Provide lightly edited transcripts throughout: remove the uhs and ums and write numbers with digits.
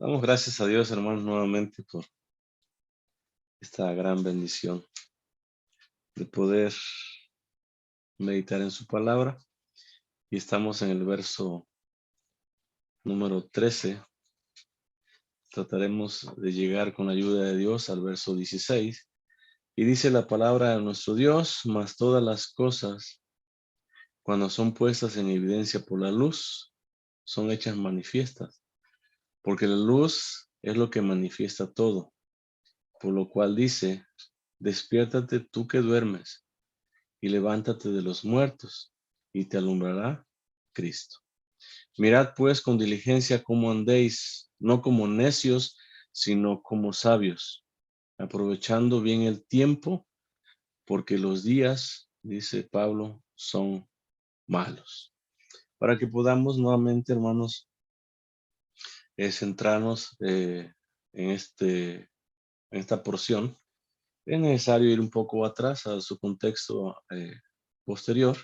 Damos gracias a Dios, hermanos, nuevamente por esta gran bendición de poder meditar en su palabra. Y estamos en el verso número 13. Trataremos de llegar con la ayuda de Dios al verso 16. Y dice la palabra de nuestro Dios: mas todas las cosas, cuando son puestas en evidencia por la luz, son hechas manifiestas. Porque la luz es lo que manifiesta todo. Por lo cual dice: despiértate tú que duermes, y levántate de los muertos, y te alumbrará Cristo. Mirad pues con diligencia cómo andéis, no como necios, sino como sabios, aprovechando bien el tiempo, porque los días, dice Pablo, son malos. Para que podamos nuevamente, hermanos, centrarnos en, en esta porción, es necesario ir un poco atrás a su contexto posterior.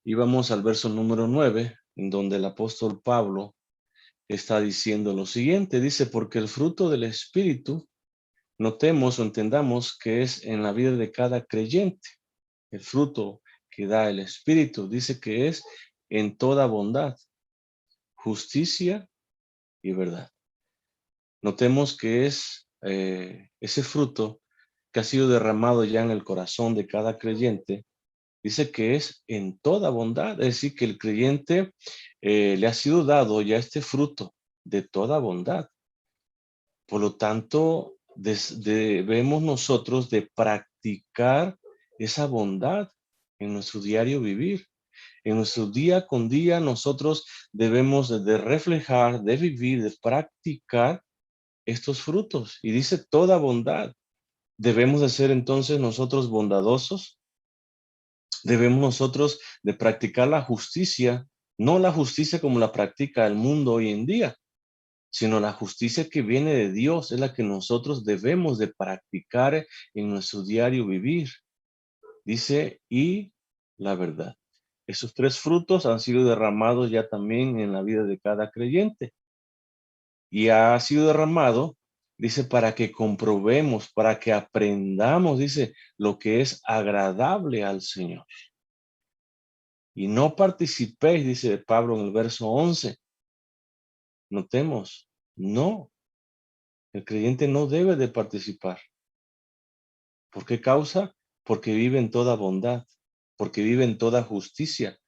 Y vamos al verso número 9, en donde el apóstol Pablo está diciendo lo siguiente. Dice: porque el fruto del Espíritu, notemos o entendamos que es en la vida de cada creyente. El fruto que da el Espíritu, dice que es en toda bondad, justicia y verdad. Notemos que es ese fruto que ha sido derramado ya en el corazón de cada creyente. Dice que es en toda bondad, es decir, que el creyente le ha sido dado ya este fruto de toda bondad. Por lo tanto, debemos nosotros de practicar esa bondad en nuestro diario vivir. En nuestro día con día nosotros debemos de reflejar, de vivir, de practicar estos frutos. Y dice toda bondad. Debemos de ser entonces nosotros bondadosos. Debemos nosotros de practicar la justicia, no la justicia como la practica el mundo hoy en día, sino la justicia que viene de Dios, es la que nosotros debemos de practicar en nuestro diario vivir. Dice: y la verdad. Esos tres frutos han sido derramados ya también en la vida de cada creyente. Y ha sido derramado, dice, para que comprobemos, para que aprendamos, dice, lo que es agradable al Señor. Y no participéis, dice Pablo en el verso 11. Notemos, no, el creyente no debe de participar. ¿Por qué causa? Porque vive en toda bondad, porque vive en toda justicia,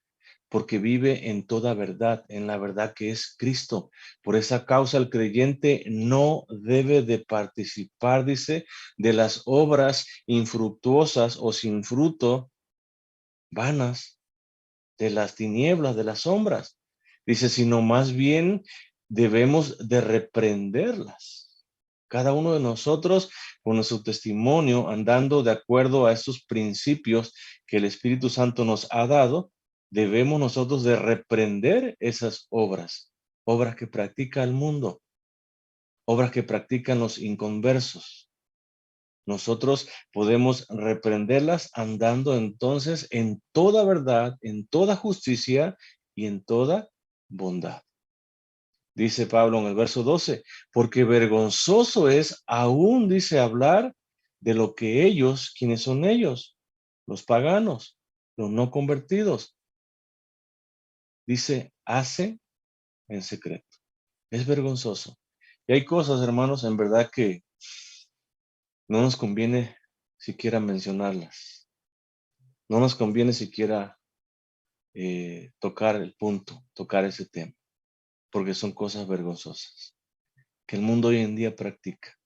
porque vive en toda verdad, en la verdad que es Cristo. Por esa causa el creyente no debe de participar, dice, de las obras infructuosas o sin fruto, vanas, de las tinieblas, de las sombras. Dice, sino más bien debemos de reprenderlas. Cada uno de nosotros, con nuestro testimonio, andando de acuerdo a estos principios que el Espíritu Santo nos ha dado, debemos nosotros de reprender esas obras, obras que practica el mundo, obras que practican los inconversos. Nosotros podemos reprenderlas andando entonces en toda verdad, en toda justicia y en toda bondad. Dice Pablo en el verso 12, porque vergonzoso es aún, dice, hablar de lo que ellos, ¿quiénes son ellos? Los paganos, los no convertidos. Dice, hace en secreto. Es vergonzoso. Y hay cosas, hermanos, en verdad que no nos conviene siquiera mencionarlas. No nos conviene siquiera tocar el punto, tocar ese tema, porque son cosas vergonzosas que el mundo hoy en día practica.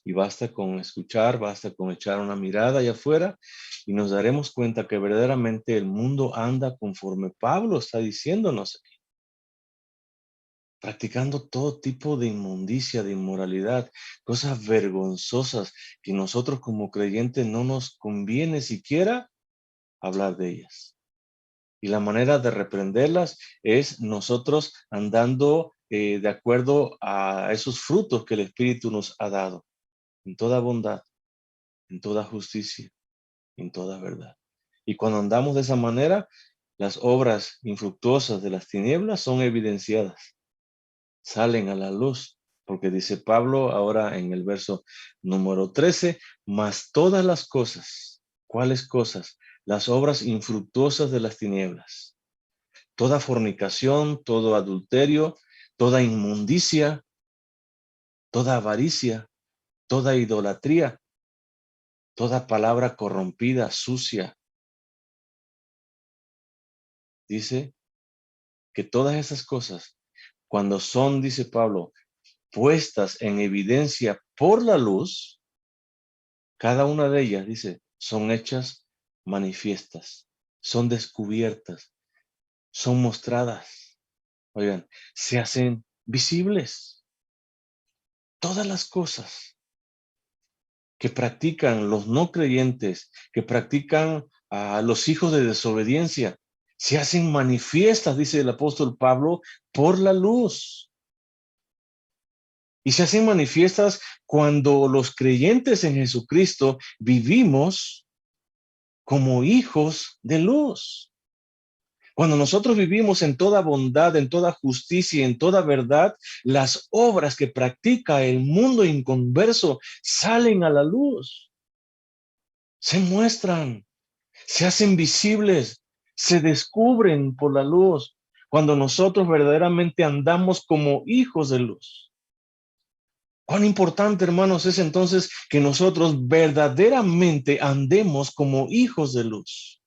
Y basta con escuchar, basta con echar una mirada allá afuera y nos daremos cuenta que verdaderamente el mundo anda conforme Pablo está diciéndonos aquí, practicando todo tipo de inmundicia, de inmoralidad, cosas vergonzosas que nosotros como creyentes no nos conviene siquiera hablar de ellas. Y la manera de reprenderlas es nosotros andando de acuerdo a esos frutos que el Espíritu nos ha dado, en toda bondad, en toda justicia, en toda verdad. Y cuando andamos de esa manera, las obras infructuosas de las tinieblas son evidenciadas. salen a la luz. Porque dice Pablo ahora en el verso número 13, mas todas las cosas, ¿cuáles cosas? Las obras infructuosas de las tinieblas, toda fornicación, todo adulterio, toda inmundicia, toda avaricia, toda idolatría, toda palabra corrompida, sucia. Dice que todas esas cosas, cuando son, dice Pablo, puestas en evidencia por la luz, cada una de ellas, dice, son hechas manifiestas, son descubiertas, son mostradas. Oigan, se hacen visibles. Todas las cosas que practican los no creyentes, que practican a los hijos de desobediencia, se hacen manifiestas, dice el apóstol Pablo, por la luz. Y se hacen manifiestas cuando los creyentes en Jesucristo vivimos como hijos de luz. Cuando nosotros vivimos en toda bondad, en toda justicia y en toda verdad, las obras que practica el mundo inconverso salen a la luz, se muestran, se hacen visibles, se descubren por la luz, cuando nosotros verdaderamente andamos como hijos de luz. Cuán importante, hermanos, es entonces que nosotros verdaderamente andemos como hijos de luz,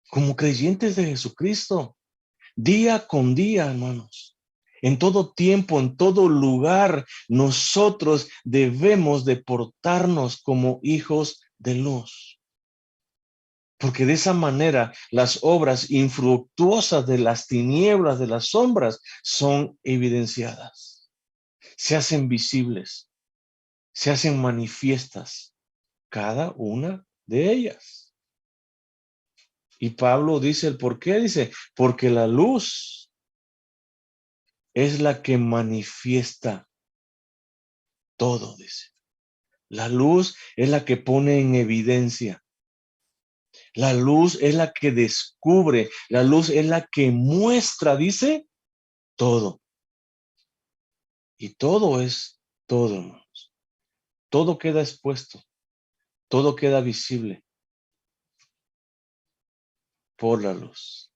como creyentes de Jesucristo, día con día, hermanos. En todo tiempo, en todo lugar, nosotros debemos de portarnos como hijos de luz. Porque de esa manera las obras infructuosas de las tinieblas, de las sombras, son evidenciadas, se hacen visibles, se hacen manifiestas, cada una de ellas. Y Pablo dice el por qué, dice, porque la luz es la que manifiesta todo, dice. La luz es la que pone en evidencia. La luz es la que descubre, la luz es la que muestra, dice, todo. Y todo es todo, hermanos. Todo queda expuesto, todo queda visible por la luz.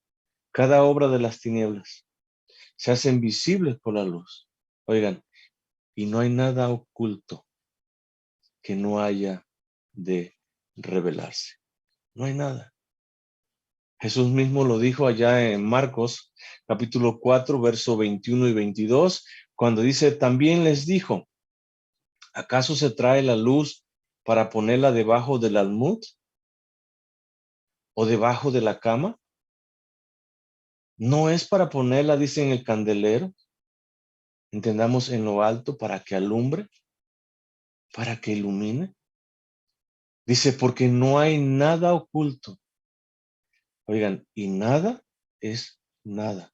Cada obra de las tinieblas se hacen visibles por la luz. Oigan, y no hay nada oculto que no haya de revelarse. No hay nada. Jesús mismo lo dijo allá en Marcos, capítulo 4, verso 21 y 22, cuando dice, también les dijo, ¿acaso se trae la luz para ponerla debajo del almud o debajo de la cama? No es para ponerla, dice, en el candelero, entendamos en lo alto, para que alumbre, para que ilumine. Dice, porque no hay nada oculto. Oigan, y nada es nada.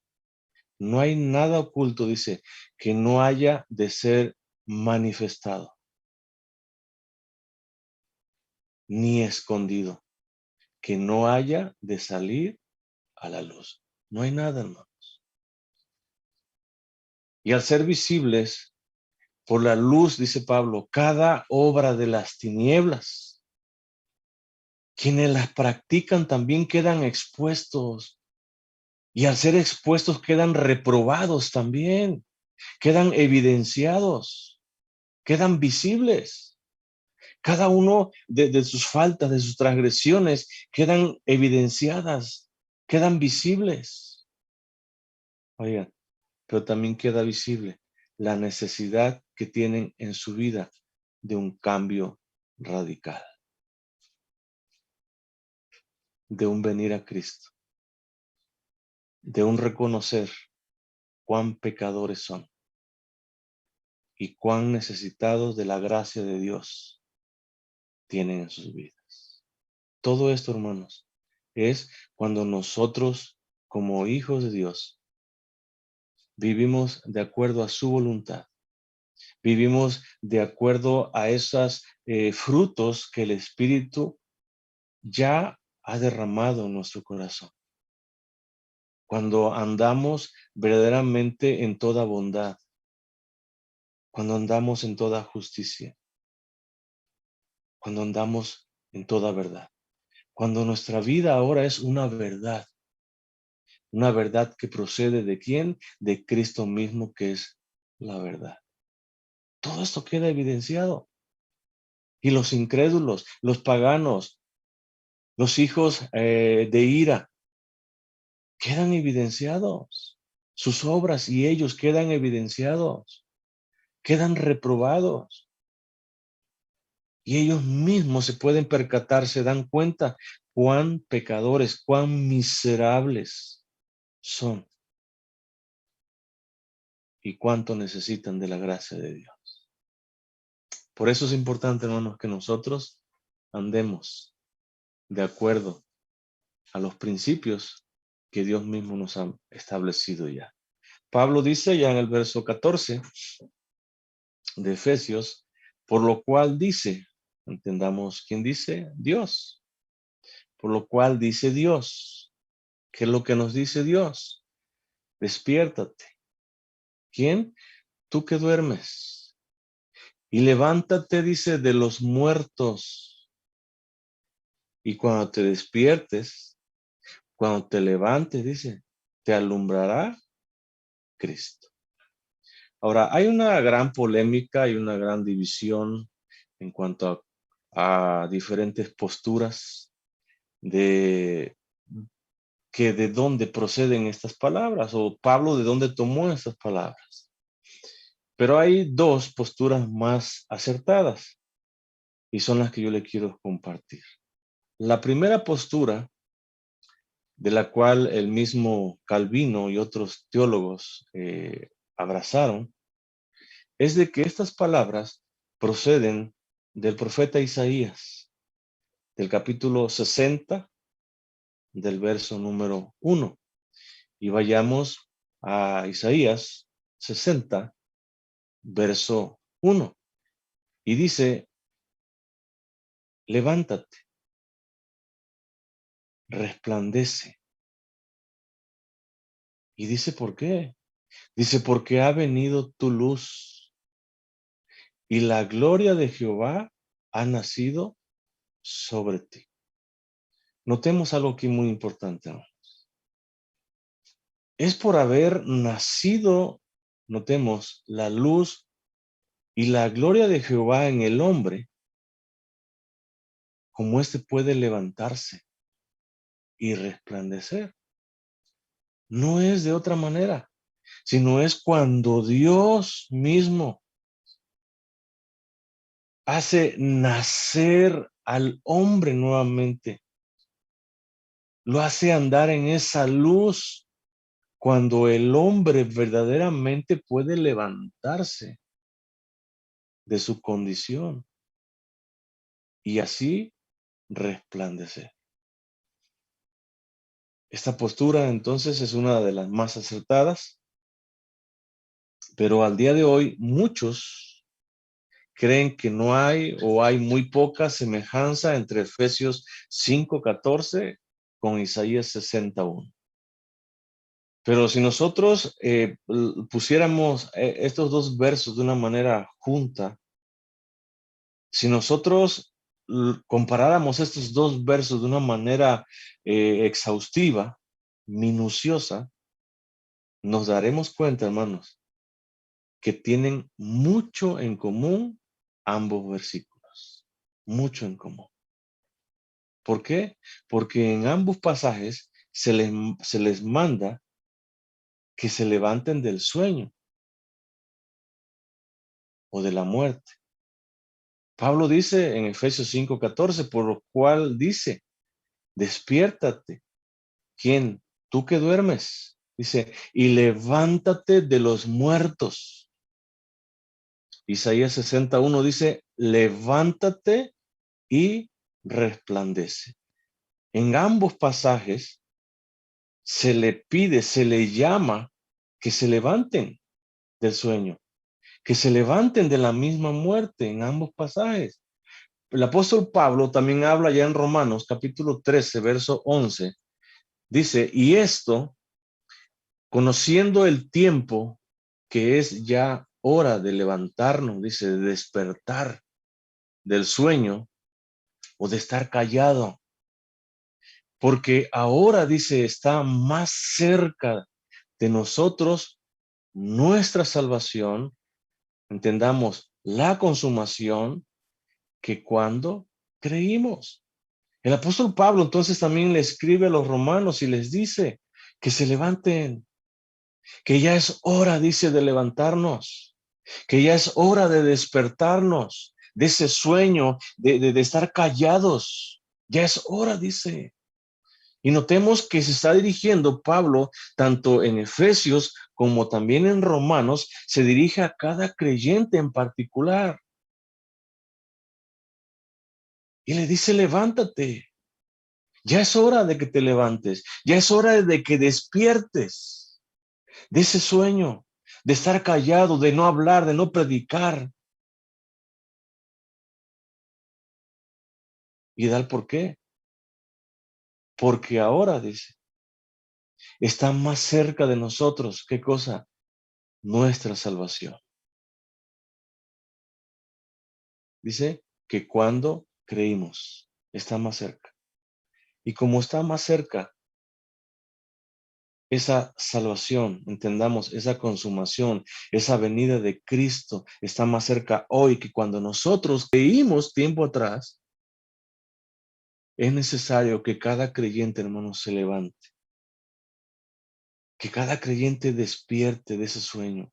No hay nada oculto, dice, que no haya de ser manifestado, ni escondido, que no haya de salir a la luz. No hay nada, hermano. Y al ser visibles por la luz, dice Pablo, cada obra de las tinieblas, quienes las practican también quedan expuestos. Y al ser expuestos quedan reprobados también, quedan evidenciados, quedan visibles. Cada uno de sus faltas, de sus transgresiones, quedan evidenciadas, quedan visibles. Oigan, pero también queda visible la necesidad que tienen en su vida de un cambio radical, de un venir a Cristo, de un reconocer cuán pecadores son y cuán necesitados de la gracia de Dios tienen en sus vidas. Todo esto, hermanos, es cuando nosotros, como hijos de Dios, vivimos de acuerdo a su voluntad. Vivimos de acuerdo a esos frutos que el Espíritu ya ha derramado en nuestro corazón. Cuando andamos verdaderamente en toda bondad, cuando andamos en toda justicia, cuando andamos en toda verdad, cuando nuestra vida ahora es una verdad que procede ¿de quién? De Cristo mismo, que es la verdad. Todo esto queda evidenciado. Y los incrédulos, los paganos, los hijos de ira, quedan evidenciados. Sus obras y ellos quedan evidenciados, quedan reprobados. Y ellos mismos se pueden percatar, se dan cuenta cuán pecadores, cuán miserables son y cuánto necesitan de la gracia de Dios. Por eso es importante, hermanos, que nosotros andemos de acuerdo a los principios que Dios mismo nos ha establecido ya. Pablo dice ya en el verso 14 de Efesios, por lo cual dice, entendamos quién dice, Dios. Por lo cual dice Dios. ¿Qué es lo que nos dice Dios? Despiértate. ¿Quién? Tú que duermes. Y levántate, dice, de los muertos. Y cuando te despiertes, cuando te levantes, dice, te alumbrará Cristo. Ahora, hay una gran polémica y una gran división en cuanto a diferentes posturas de que de dónde proceden estas palabras o Pablo de dónde tomó estas palabras. Pero hay dos posturas más acertadas y son las que yo le quiero compartir. La primera postura, de la cual el mismo Calvino y otros teólogos abrazaron, es de que estas palabras proceden del profeta Isaías, del capítulo 60, del verso número 1. Y vayamos a Isaías 60, verso 1. Y dice, levántate, resplandece. Y dice, ¿por qué? Dice, porque ha venido tu luz y la gloria de Jehová ha nacido sobre ti. Notemos algo aquí muy importante, ¿no? Es por haber nacido, notemos, la luz y la gloria de Jehová en el hombre, como éste puede levantarse y resplandecer. No es de otra manera, sino es cuando Dios mismo hace nacer al hombre nuevamente, lo hace andar en esa luz, cuando el hombre verdaderamente puede levantarse de su condición y así resplandecer. Esta postura entonces es una de las más acertadas, pero al día de hoy muchos creen que no hay o hay muy poca semejanza entre Efesios 5:14 con Isaías 61. Pero si nosotros pusiéramos estos dos versos de una manera junta, si nosotros comparáramos estos dos versos de una manera exhaustiva, minuciosa, nos daremos cuenta, hermanos, que tienen mucho en común ambos versículos. Mucho en común. ¿Por qué? Porque en ambos pasajes se les manda que se levanten del sueño o de la muerte. Pablo dice en Efesios 5:14, por lo cual dice, despiértate. ¿Quién? Tú que duermes. Dice, y levántate de los muertos. Isaías 61 dice, levántate y resplandece. En ambos pasajes se le pide, se le llama que se levanten del sueño, que se levanten de la misma muerte en ambos pasajes. El apóstol Pablo también habla ya en Romanos capítulo 13, verso 11. Dice, y esto, conociendo el tiempo, que es ya hora de levantarnos, dice, de despertar del sueño o de estar callado. Porque ahora, dice, está más cerca de nosotros nuestra salvación, entendamos la consumación, que cuando creímos. El apóstol Pablo entonces también le escribe a los romanos y les dice que se levanten, que ya es hora, dice, de levantarnos, que ya es hora de despertarnos de ese sueño, de estar callados. Ya es hora, dice. Y notemos que se está dirigiendo Pablo, tanto en Efesios como también en Romanos, se dirige a cada creyente en particular. Y le dice, levántate. Ya es hora de que te levantes. Ya es hora de que despiertes de ese sueño, de estar callado, de no hablar, de no predicar. ¿Y da el por qué? Porque ahora, dice, está más cerca de nosotros. ¿Qué cosa? Nuestra salvación. Dice que cuando creímos, está más cerca. Y como está más cerca, esa salvación, entendamos, esa consumación, esa venida de Cristo está más cerca hoy que cuando nosotros creímos tiempo atrás. Es necesario que cada creyente, hermano, se levante, que cada creyente despierte de ese sueño,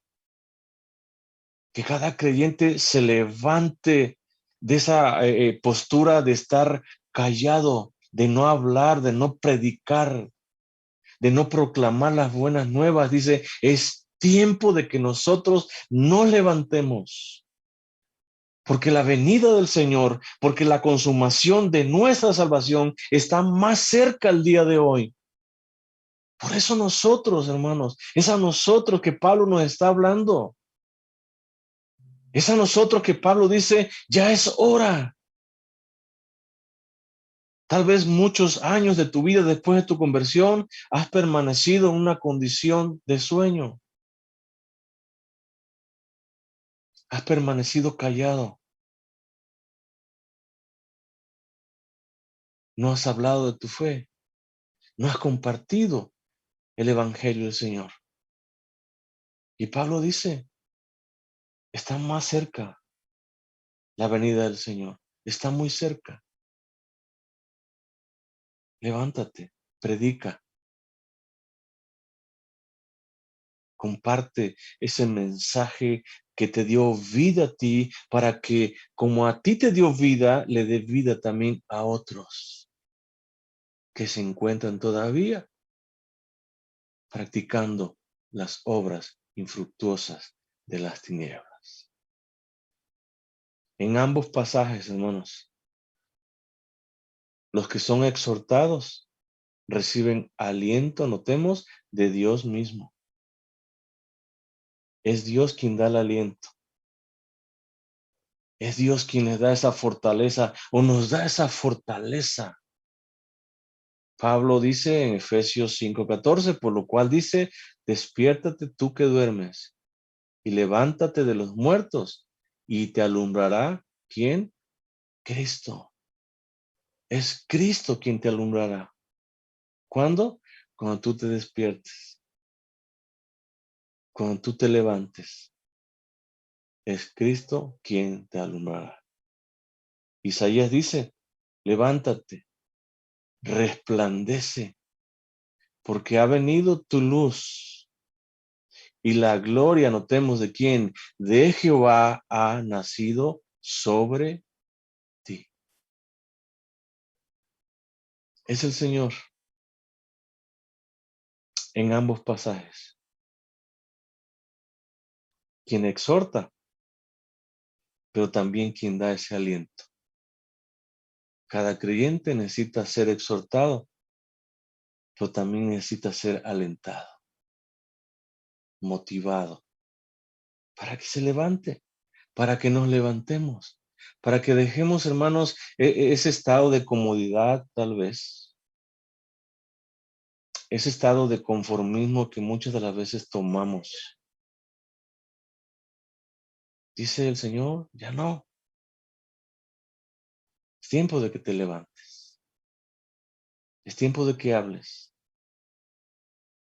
que cada creyente se levante de esa postura de estar callado, de no hablar, de no predicar, de no proclamar las buenas nuevas. Dice, es tiempo de que nosotros nos levantemos, porque la venida del Señor, porque la consumación de nuestra salvación está más cerca el día de hoy. Por eso nosotros, hermanos, es a nosotros que Pablo nos está hablando. Es a nosotros que Pablo dice, ya es hora. Tal vez muchos años de tu vida después de tu conversión has permanecido en una condición de sueño. Has permanecido callado. No has hablado de tu fe. No has compartido el evangelio del Señor. Y Pablo dice, está más cerca la venida del Señor. Está muy cerca. Levántate, predica, comparte ese mensaje que te dio vida a ti, para que como a ti te dio vida, le dé vida también a otros que se encuentran todavía practicando las obras infructuosas de las tinieblas. En ambos pasajes, hermanos, los que son exhortados reciben aliento, notemos, de Dios mismo. Es Dios quien da el aliento. Es Dios quien les da esa fortaleza o nos da esa fortaleza. Pablo dice en Efesios 5:14, por lo cual dice, despiértate tú que duermes y levántate de los muertos y te alumbrará, ¿quién? Cristo. Es Cristo quien te alumbrará. ¿Cuándo? Cuando tú te despiertes, cuando tú te levantes. Es Cristo quien te alumbrará. Isaías dice, levántate, resplandece, porque ha venido tu luz y la gloria, notemos de quién, de Jehová ha nacido sobre ti. Es el Señor en ambos pasajes, quien exhorta, pero también quien da ese aliento. Cada creyente necesita ser exhortado, pero también necesita ser alentado, motivado, para que se levante, para que nos levantemos, para que dejemos, hermanos, ese estado de comodidad, tal vez, ese estado de conformismo que muchas de las veces tomamos. Dice el Señor, ya no. Es tiempo de que te levantes. Es tiempo de que hables.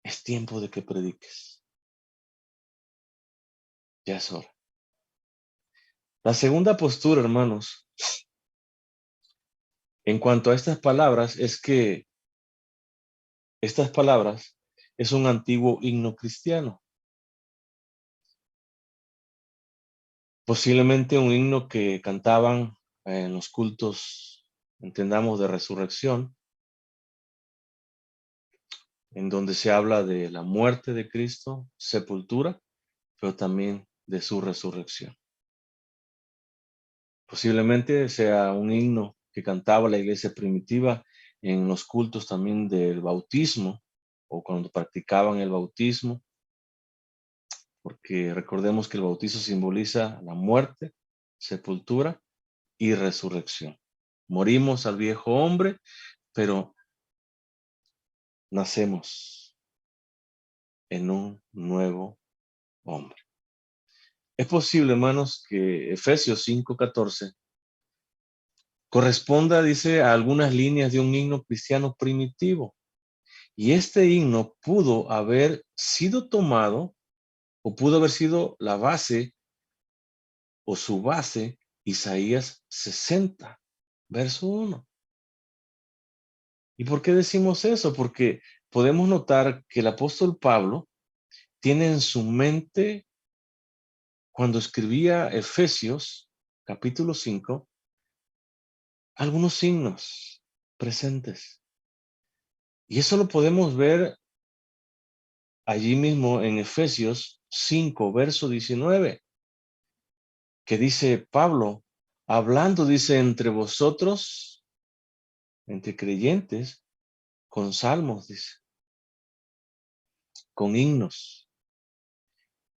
Es tiempo de que prediques. Ya es hora. La segunda postura, hermanos, en cuanto a estas palabras, es que estas palabras es un antiguo himno cristiano. Posiblemente un himno que cantaban en los cultos, entendamos, de resurrección, en donde se habla de la muerte de Cristo, sepultura, pero también de su resurrección. Posiblemente sea un himno que cantaba la iglesia primitiva en los cultos también del bautismo o cuando practicaban el bautismo, porque recordemos que el bautizo simboliza la muerte, sepultura y resurrección. Morimos al viejo hombre, pero nacemos en un nuevo hombre. Es posible, hermanos, que Efesios 5:14 corresponda, dice, a algunas líneas de un himno cristiano primitivo. Y este himno pudo haber sido tomado o pudo haber sido la base o su base, Isaías 60, verso 1. ¿Y por qué decimos eso? Porque podemos notar que el apóstol Pablo tiene en su mente, cuando escribía Efesios capítulo 5, algunos signos presentes. Y eso lo podemos ver allí mismo en Efesios 5, verso 19, que dice Pablo, hablando, dice, entre vosotros, entre creyentes, con salmos, dice, con himnos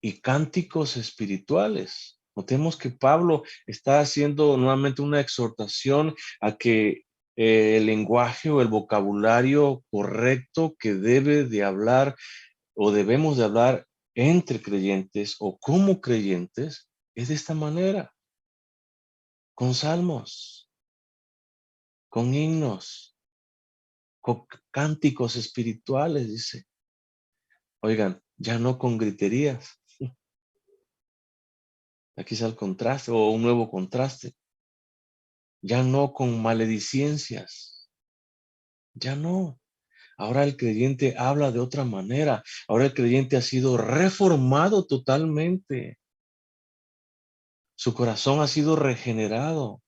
y cánticos espirituales. Notemos que Pablo está haciendo nuevamente una exhortación a que el lenguaje o el vocabulario correcto que debe de hablar o debemos de hablar entre creyentes o como creyentes es de esta manera, con salmos, con himnos, con cánticos espirituales, dice. Oigan, ya no con griterías. Aquí está el contraste o un nuevo contraste. Ya no con maledicencias. Ya no. Ahora el creyente habla de otra manera. Ahora el creyente ha sido reformado totalmente. Su corazón ha sido regenerado.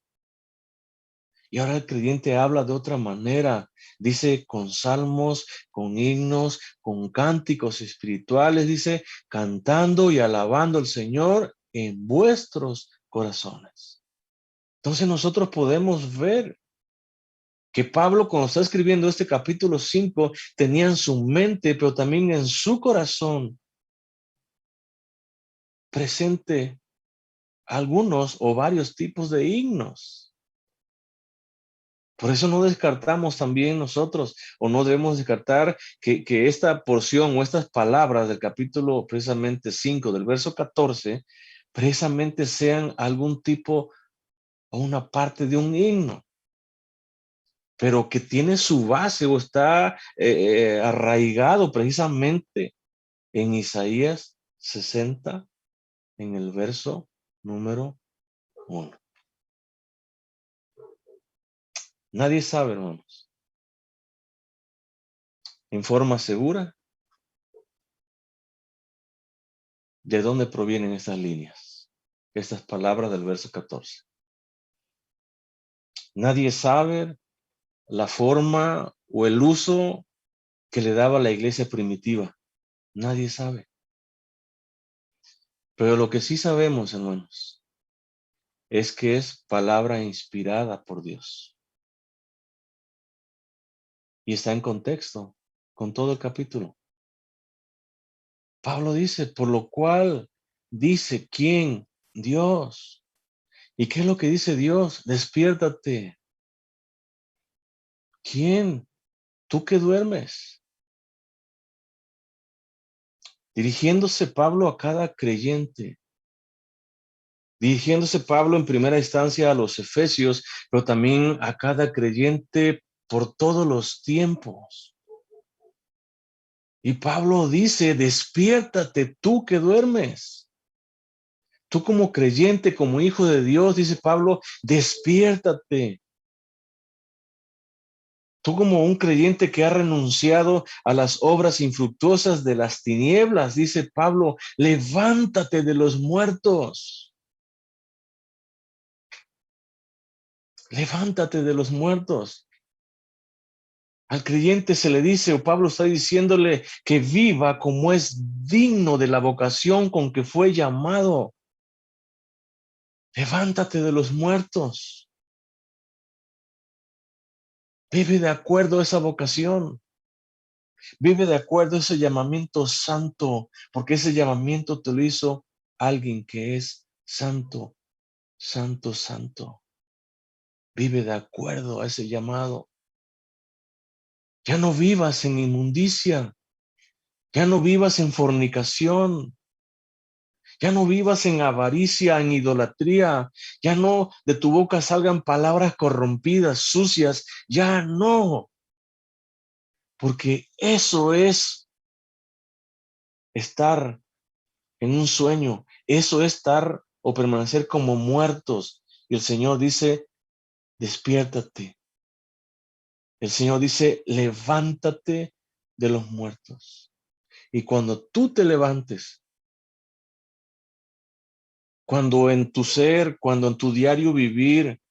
Y ahora el creyente habla de otra manera. Dice con salmos, con himnos, con cánticos espirituales. Dice cantando y alabando al Señor en vuestros corazones. Entonces nosotros podemos ver que Pablo, cuando está escribiendo este capítulo 5, tenía en su mente, pero también en su corazón, presente algunos o varios tipos de himnos. Por eso no descartamos también nosotros, o no debemos descartar que esta porción o estas palabras del capítulo precisamente 5, del verso 14, precisamente sean algún tipo o una parte de un himno, pero que tiene su base o está arraigado precisamente en Isaías 60, en el verso número 1. Nadie sabe, hermanos, en forma segura de dónde provienen estas líneas, estas palabras del verso 14. Nadie sabe la forma o el uso que le daba la iglesia primitiva. Nadie sabe. Pero lo que sí sabemos, hermanos, es que es palabra inspirada por Dios. Y está en contexto con todo el capítulo. Pablo dice, por lo cual dice, ¿quién? Dios. ¿Y qué es lo que dice Dios? Despiértate. ¿Quién? Tú que duermes. Dirigiéndose Pablo a cada creyente, dirigiéndose Pablo en primera instancia a los efesios, pero también a cada creyente por todos los tiempos. Y Pablo dice, despiértate tú que duermes. Tú como creyente, como hijo de Dios, dice Pablo, despiértate. Tú como un creyente que ha renunciado a las obras infructuosas de las tinieblas, dice Pablo, levántate de los muertos. Levántate de los muertos. Al creyente se le dice, o Pablo está diciéndole, que viva como es digno de la vocación con que fue llamado. Levántate de los muertos. Vive de acuerdo a esa vocación. Vive de acuerdo a ese llamamiento santo, porque ese llamamiento te lo hizo alguien que es santo, santo, santo. Vive de acuerdo a ese llamado. Ya no vivas en inmundicia. Ya no vivas en fornicación. Ya no vivas en avaricia, en idolatría. Ya no de tu boca salgan palabras corrompidas, sucias. Ya no. Porque eso es estar en un sueño. Eso es estar o permanecer como muertos. Y el Señor dice, despiértate. El Señor dice, levántate de los muertos. Y cuando tú te levantes, cuando en tu ser, cuando en tu diario vivir,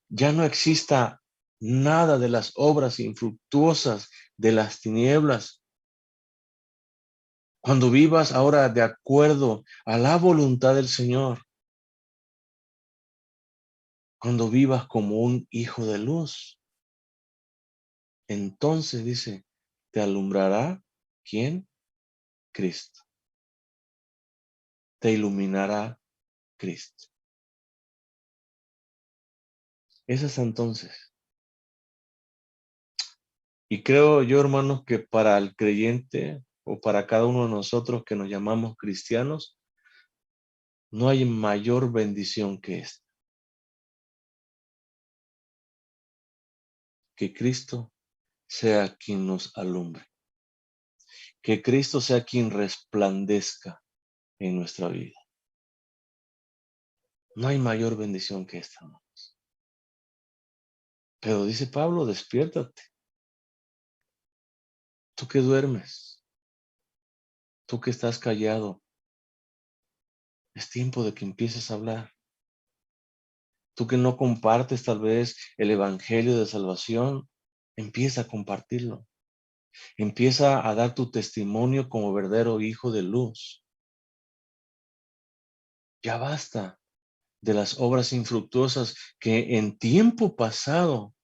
ya no exista nada de las obras infructuosas de las tinieblas, cuando vivas ahora de acuerdo a la voluntad del Señor, cuando vivas como un hijo de luz, entonces dice, te alumbrará, ¿quién? Cristo. Te iluminará Cristo. Ese es entonces. Y creo yo, hermanos, que para el creyente o para cada uno de nosotros que nos llamamos cristianos, no hay mayor bendición que esta. Que Cristo sea quien nos alumbre. Que Cristo sea quien resplandezca en nuestra vida. No hay mayor bendición que esta, hermanos. Pero dice Pablo, despiértate. Tú que duermes, tú que estás callado, es tiempo de que empieces a hablar. Tú que no compartes tal vez el evangelio de salvación, empieza a compartirlo. Empieza a dar tu testimonio como verdadero hijo de luz. Ya basta de las obras infructuosas que en tiempo pasado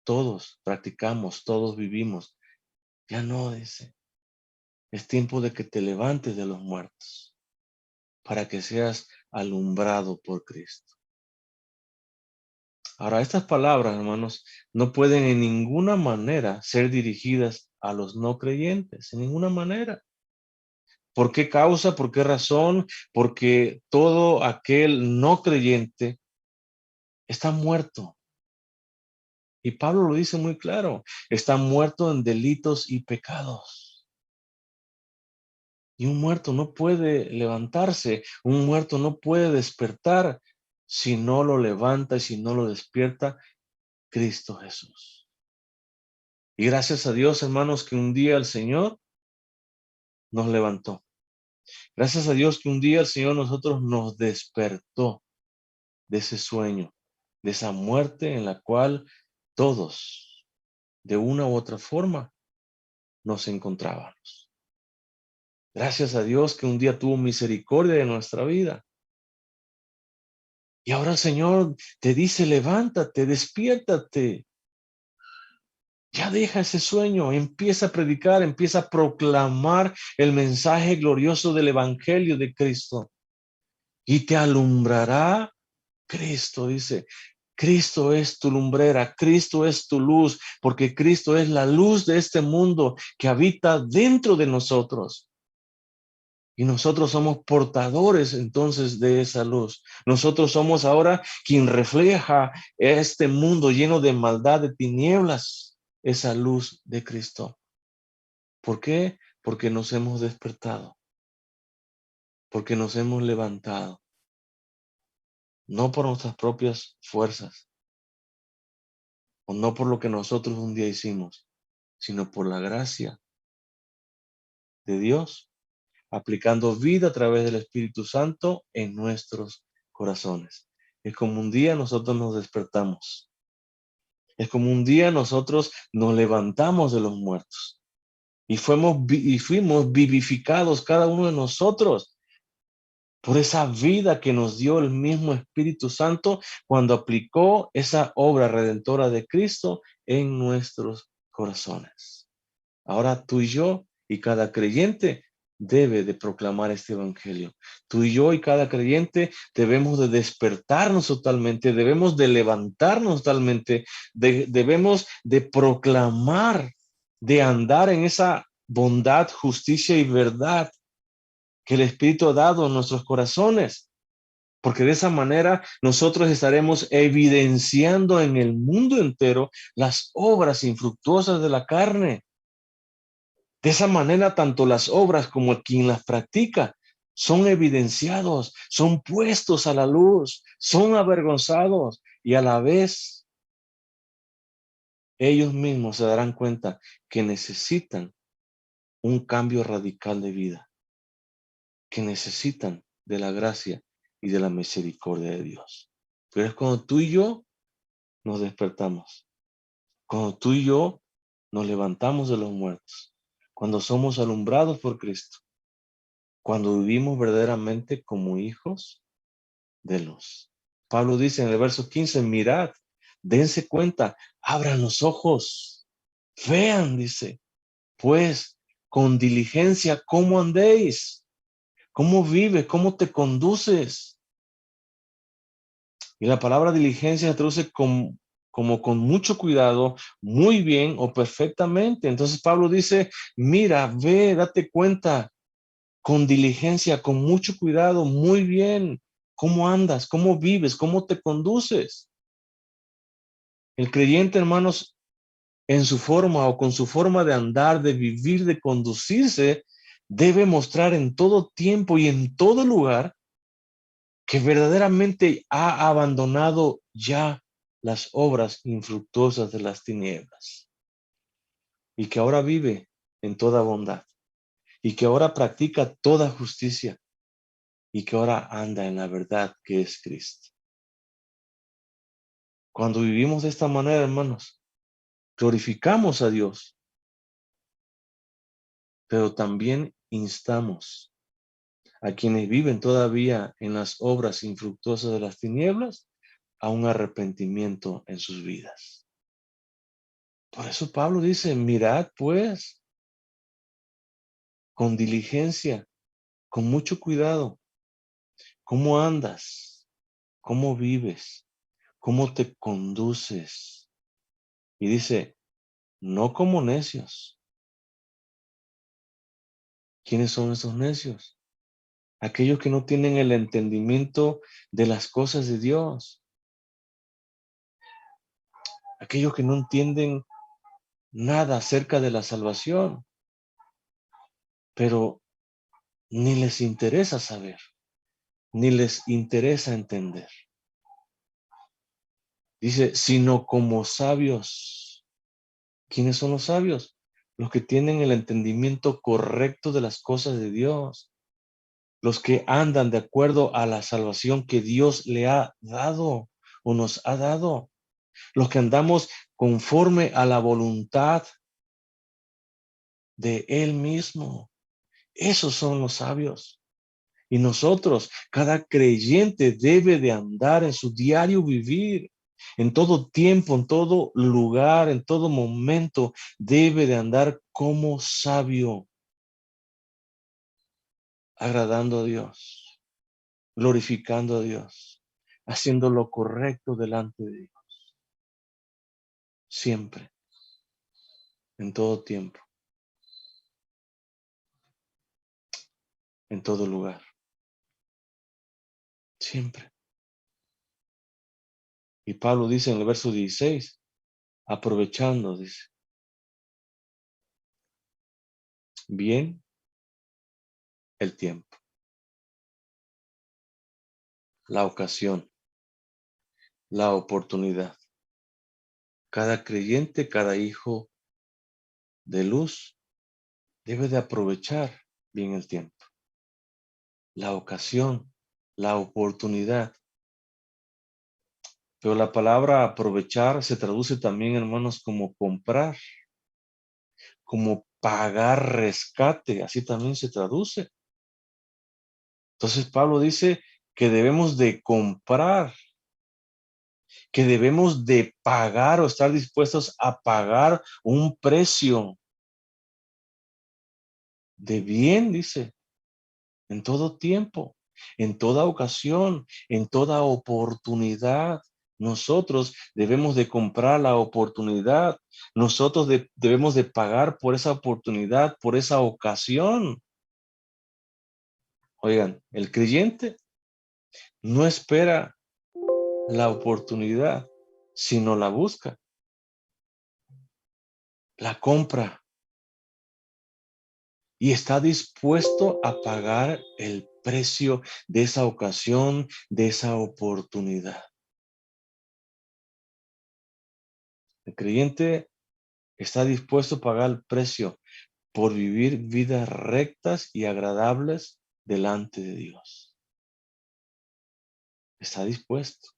todos practicamos, todos vivimos. Ya no, dice. Es tiempo de que te levantes de los muertos para que seas alumbrado por Cristo. Ahora, estas palabras, hermanos, no pueden en ninguna manera ser dirigidas a los no creyentes, en ninguna manera. ¿Por qué causa? ¿Por qué razón? Porque todo aquel no creyente está muerto. Y Pablo lo dice muy claro, está muerto en delitos y pecados. Y un muerto no puede levantarse, un muerto no puede despertar si no lo levanta y si no lo despierta Cristo Jesús. Y gracias a Dios, hermanos, que un día el Señor nos levantó. Gracias a Dios que un día el Señor nosotros nos despertó de ese sueño, de esa muerte en la cual todos, de una u otra forma, nos encontrábamos. Gracias a Dios que un día tuvo misericordia de nuestra vida. Y ahora el Señor te dice, levántate, despiértate. Ya deja ese sueño, empieza a predicar, empieza a proclamar el mensaje glorioso del Evangelio de Cristo. Y te alumbrará Cristo, dice. Cristo es tu lumbrera, Cristo es tu luz, porque Cristo es la luz de este mundo que habita dentro de nosotros. Y nosotros somos portadores entonces de esa luz. Nosotros somos ahora quien refleja este mundo lleno de maldad, de tinieblas, esa luz de Cristo. ¿Por qué? Porque nos hemos despertado, porque nos hemos levantado, no por nuestras propias fuerzas, o no por lo que nosotros un día hicimos, sino por la gracia de Dios, aplicando vida a través del Espíritu Santo en nuestros corazones. Es como un día nosotros nos despertamos. Es como un día nosotros nos levantamos de los muertos y fuimos vivificados cada uno de nosotros por esa vida que nos dio el mismo Espíritu Santo cuando aplicó esa obra redentora de Cristo en nuestros corazones. Ahora tú y yo y cada creyente debe de proclamar este evangelio. Tú y yo y cada creyente debemos de despertarnos totalmente, debemos de levantarnos totalmente, debemos de proclamar, de andar en esa bondad, justicia y verdad que el Espíritu ha dado en nuestros corazones. Porque de esa manera nosotros estaremos evidenciando en el mundo entero las obras infructuosas de la carne. De esa manera, tanto las obras como quien las practica son evidenciados, son puestos a la luz, son avergonzados y a la vez ellos mismos se darán cuenta que necesitan un cambio radical de vida, que necesitan de la gracia y de la misericordia de Dios. Pero es cuando tú y yo nos despertamos, cuando tú y yo nos levantamos de los muertos, cuando somos alumbrados por Cristo, cuando vivimos verdaderamente como hijos de luz. Pablo dice en el verso 15, mirad, dense cuenta, abran los ojos, vean, dice, pues con diligencia cómo andéis, cómo vives, cómo te conduces. Y la palabra diligencia se traduce como con mucho cuidado, muy bien o perfectamente. Entonces Pablo dice, mira, ve, date cuenta, con diligencia, con mucho cuidado, muy bien, cómo andas, cómo vives, cómo te conduces. El creyente, hermanos, en su forma o con su forma de andar, de vivir, de conducirse, debe mostrar en todo tiempo y en todo lugar que verdaderamente ha abandonado ya las obras infructuosas de las tinieblas y que ahora vive en toda bondad y que ahora practica toda justicia y que ahora anda en la verdad que es Cristo. Cuando vivimos de esta manera, hermanos, glorificamos a Dios, pero también instamos a quienes viven todavía en las obras infructuosas de las tinieblas a un arrepentimiento en sus vidas. Por eso Pablo dice, mirad pues con diligencia, con mucho cuidado, cómo andas, cómo vives, cómo te conduces. Y dice, no como necios. ¿Quiénes son esos necios? Aquellos que no tienen el entendimiento de las cosas de Dios. Aquellos que no entienden nada acerca de la salvación, pero ni les interesa saber, ni les interesa entender. Dice, sino como sabios. ¿Quiénes son los sabios? Los que tienen el entendimiento correcto de las cosas de Dios, los que andan de acuerdo a la salvación que Dios le ha dado o nos ha dado, los que andamos conforme a la voluntad de Él mismo. Esos son los sabios. Y nosotros, cada creyente debe de andar en su diario vivir, en todo tiempo, en todo lugar, en todo momento, debe de andar como sabio, agradando a Dios, glorificando a Dios, haciendo lo correcto delante de Dios, siempre, en todo tiempo. en todo lugar. Siempre. Y Pablo dice en el verso 16, aprovechando, dice, bien el tiempo, la ocasión, la oportunidad. Cada creyente, cada hijo de luz debe de aprovechar bien el tiempo, la ocasión, la oportunidad. Pero la palabra aprovechar se traduce también, hermanos, como comprar, como pagar rescate, así también se traduce. Entonces Pablo dice que debemos de comprar, que debemos de pagar o estar dispuestos a pagar un precio de bien, dice, en todo tiempo, en toda ocasión, en toda oportunidad. Nosotros debemos de comprar la oportunidad. Nosotros debemos de pagar por esa oportunidad, por esa ocasión. Oigan, el creyente no espera la oportunidad, sino la busca, la compra y está dispuesto a pagar el precio de esa ocasión, de esa oportunidad. El creyente está dispuesto a pagar el precio por vivir vidas rectas y agradables delante de Dios. Está dispuesto.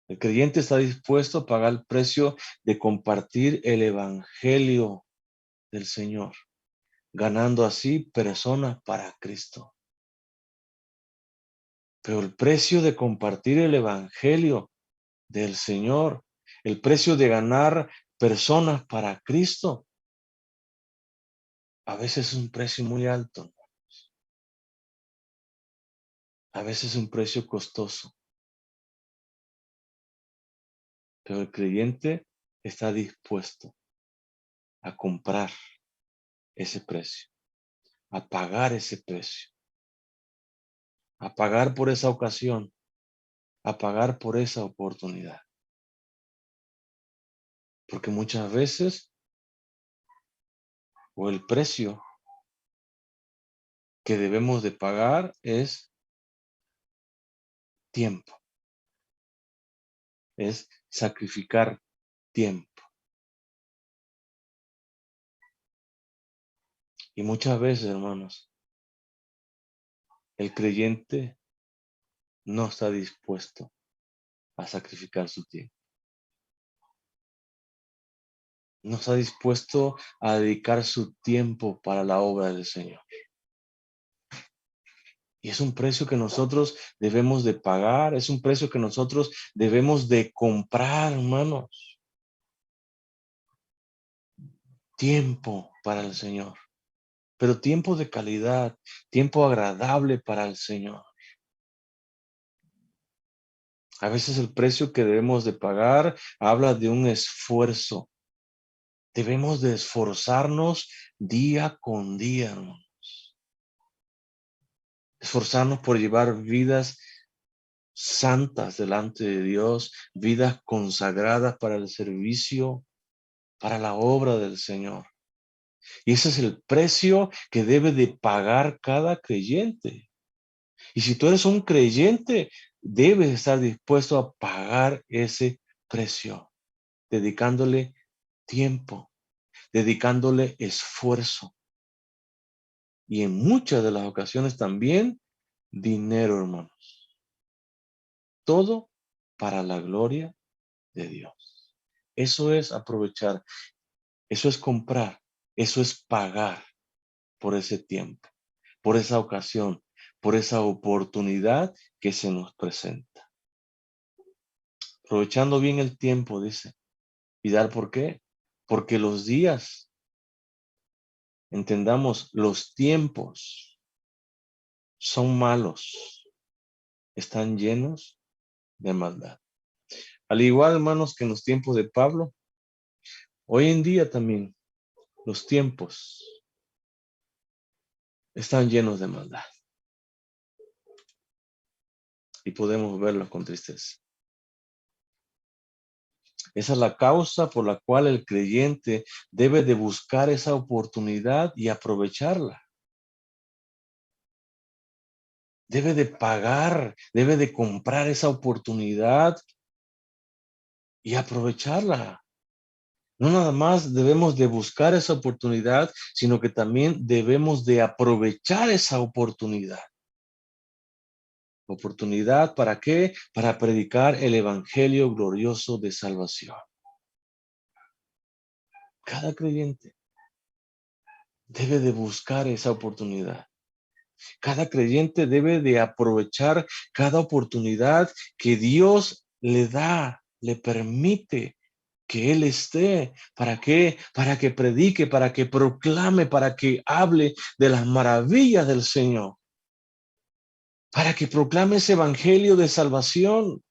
El creyente está dispuesto a pagar el precio de compartir el evangelio del Señor, ganando así personas para Cristo. Pero el precio de compartir el evangelio del Señor, el precio de ganar personas para Cristo, a veces es un precio muy alto, a veces es un precio costoso, pero el creyente está dispuesto a comprar ese precio, a pagar ese precio, a pagar por esa ocasión, a pagar por esa oportunidad. Porque muchas veces, o el precio que debemos de pagar es tiempo, es sacrificar tiempo. Y muchas veces, hermanos, el creyente no está dispuesto a sacrificar su tiempo. No está dispuesto a dedicar su tiempo para la obra del Señor. Y es un precio que nosotros debemos de pagar, es un precio que nosotros debemos de comprar, hermanos. Tiempo para el Señor, pero tiempo de calidad, tiempo agradable para el Señor. A veces el precio que debemos de pagar habla de un esfuerzo. Debemos de esforzarnos día con día, hermanos. Esforzarnos por llevar vidas santas delante de Dios, vidas consagradas para el servicio, para la obra del Señor. Y ese es el precio que debe de pagar cada creyente. Y si tú eres un creyente, debes estar dispuesto a pagar ese precio, dedicándole tiempo, dedicándole esfuerzo. Y en muchas de las ocasiones también dinero, hermanos. Todo para la gloria de Dios. Eso es aprovechar, eso es comprar, eso es pagar por ese tiempo, por esa ocasión, por esa oportunidad que se nos presenta. Aprovechando bien el tiempo, dice. ¿Y dar por qué? Porque los días, entendamos, los tiempos son malos, están llenos de maldad. Al igual, hermanos, que en los tiempos de Pablo, hoy en día también los tiempos están llenos de maldad. Y podemos verlos con tristeza. Esa es la causa por la cual el creyente debe de buscar esa oportunidad y aprovecharla. Debe de pagar, debe de comprar esa oportunidad y aprovecharla. No nada más debemos de buscar esa oportunidad, sino que también debemos de aprovechar esa oportunidad. ¿Oportunidad para qué? Para predicar el evangelio glorioso de salvación. Cada creyente debe de buscar esa oportunidad. Cada creyente debe de aprovechar cada oportunidad que Dios le da, le permite que Él esté. ¿Para qué? Para que predique, para que proclame, para que hable de las maravillas del Señor. Para que proclame ese evangelio de salvación.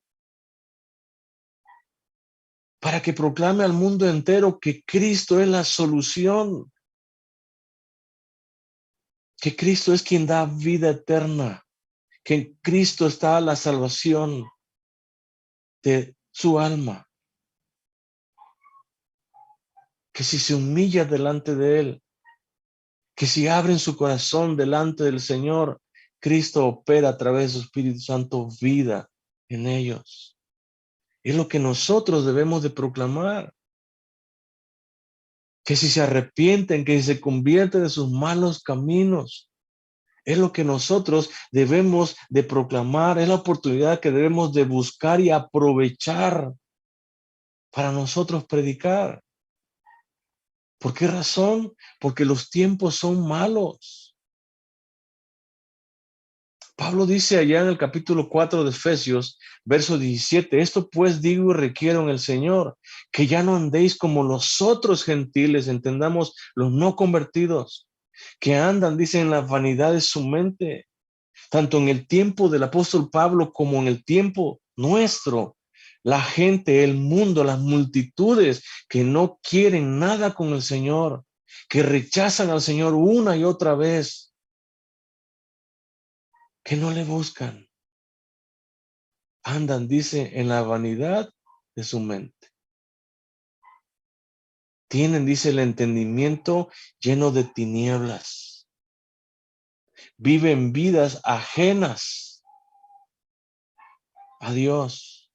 Para que proclame al mundo entero que Cristo es la solución. Que Cristo es quien da vida eterna. Que en Cristo está la salvación de su alma. Que si se humilla delante de Él, que si abren su corazón delante del Señor, Cristo opera a través de su Espíritu Santo vida en ellos. Es lo que nosotros debemos de proclamar. Que si se arrepienten, que si se convierten de sus malos caminos, es lo que nosotros debemos de proclamar, es la oportunidad que debemos de buscar y aprovechar para nosotros predicar. ¿Por qué razón? Porque los tiempos son malos. Pablo dice allá en el capítulo 4 de Efesios, verso 17, esto pues digo y requiero en el Señor, que ya no andéis como los otros gentiles, entendamos los no convertidos, que andan, dice, en la vanidad de su mente, tanto en el tiempo del apóstol Pablo como en el tiempo nuestro. La gente, el mundo, las multitudes que no quieren nada con el Señor, que rechazan al Señor una y otra vez, que no le buscan. Andan, dice, en la vanidad de su mente. Tienen, dice, el entendimiento lleno de tinieblas. Viven vidas ajenas a Dios.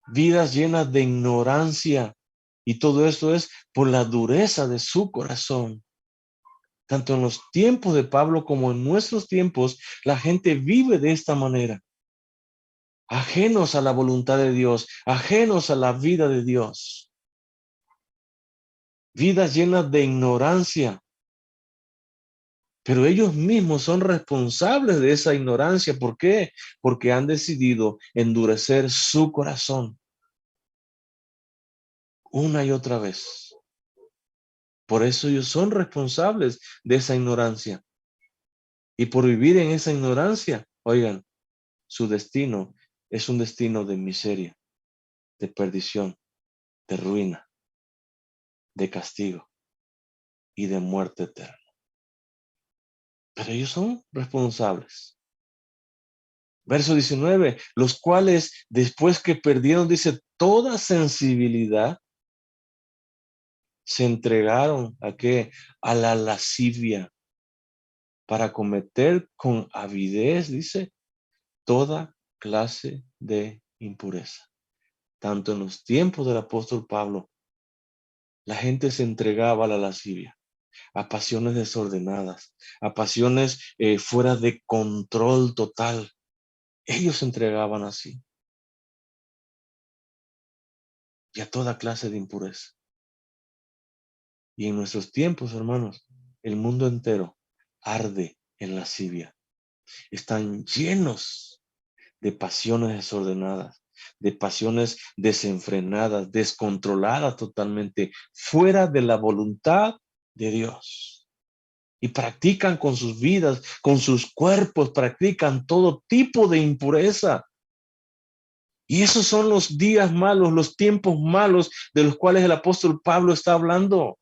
Vidas llenas de ignorancia. Y todo esto es por la dureza de su corazón. Tanto en los tiempos de Pablo como en nuestros tiempos, la gente vive de esta manera. Ajenos a la voluntad de Dios, ajenos a la vida de Dios. Vidas llenas de ignorancia. Pero ellos mismos son responsables de esa ignorancia. ¿Por qué? Porque han decidido endurecer su corazón una y otra vez. Por eso ellos son responsables de esa ignorancia. Y por vivir en esa ignorancia, oigan, su destino es un destino de miseria, de perdición, de ruina, de castigo y de muerte eterna. Pero ellos son responsables. Verso 19, los cuales después que perdieron, dice, toda sensibilidad, se entregaron ¿a qué? A la lascivia, para cometer con avidez, dice, toda clase de impureza. Tanto en los tiempos del apóstol Pablo, la gente se entregaba a la lascivia, a pasiones desordenadas, a pasiones fuera de control total. Ellos se entregaban así. Y a toda clase de impureza. Y en nuestros tiempos, hermanos, el mundo entero arde en lascivia. Están llenos de pasiones desordenadas, de pasiones desenfrenadas, descontroladas totalmente, fuera de la voluntad de Dios. Y practican con sus vidas, con sus cuerpos, practican todo tipo de impureza. Y esos son los días malos, los tiempos malos de los cuales el apóstol Pablo está hablando.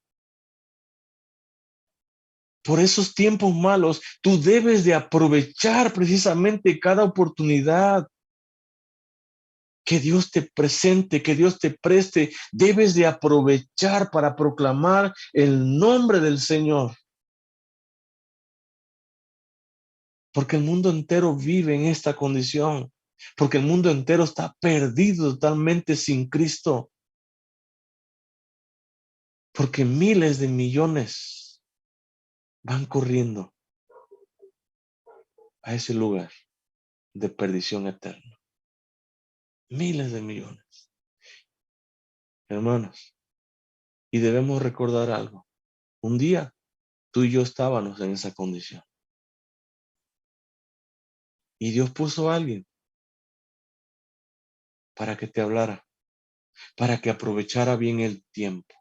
por esos tiempos malos, tú debes de aprovechar precisamente cada oportunidad que Dios te presente, que Dios te preste. Debes de aprovechar para proclamar el nombre del Señor. Porque el mundo entero vive en esta condición. Porque el mundo entero está perdido totalmente sin Cristo. Porque miles de millones van corriendo a ese lugar de perdición eterna. Miles de millones. Hermanos, y debemos recordar algo. Un día tú y yo estábamos en esa condición. Y Dios puso a alguien para que te hablara, para que aprovechara bien el tiempo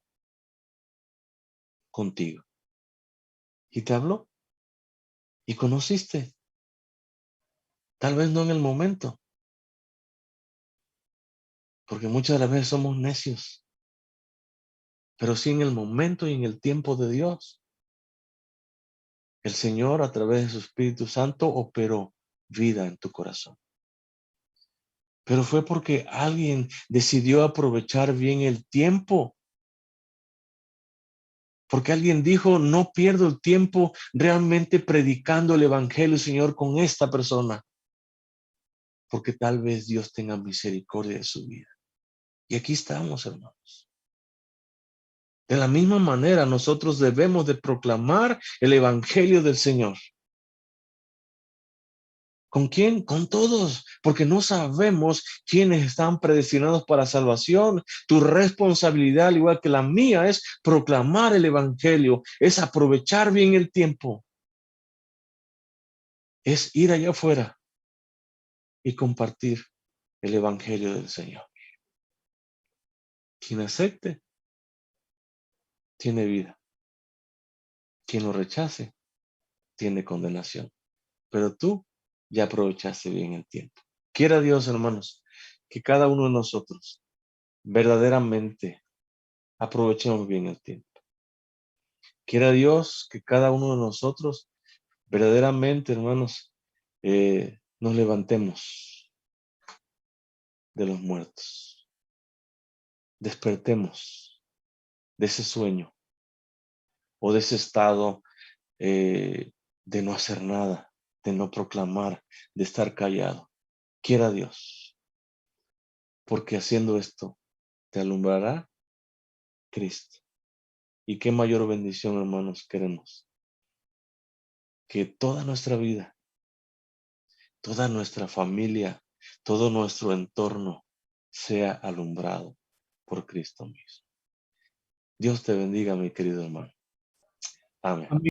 contigo. Y te habló y conociste. Tal vez no en el momento, porque muchas de las veces somos necios, pero sí en el momento y en el tiempo de Dios. El Señor, a través de su Espíritu Santo, operó vida en tu corazón. Pero fue porque alguien decidió aprovechar bien el tiempo. Porque alguien dijo, no pierdo el tiempo realmente predicando el Evangelio, Señor, con esta persona. Porque tal vez Dios tenga misericordia de su vida. Y aquí estamos, hermanos. De la misma manera, nosotros debemos de proclamar el Evangelio del Señor. ¿Con quién? Con todos, porque no sabemos quiénes están predestinados para salvación. Tu responsabilidad, al igual que la mía, es proclamar el Evangelio, es aprovechar bien el tiempo, es ir allá afuera y compartir el Evangelio del Señor. Quien acepte, tiene vida. Quien lo rechace, tiene condenación. Pero tú ya aprovechaste bien el tiempo. Quiera Dios, hermanos, que cada uno de nosotros verdaderamente aprovechemos bien el tiempo. Quiera Dios que cada uno de nosotros verdaderamente, hermanos, nos levantemos de los muertos. Despertemos de ese sueño o de ese estado de no hacer nada, de no proclamar, de estar callado. Quiera Dios, porque haciendo esto te alumbrará Cristo. Y qué mayor bendición, hermanos, queremos. Que toda nuestra vida, toda nuestra familia, todo nuestro entorno sea alumbrado por Cristo mismo. Dios te bendiga, mi querido hermano. Amén.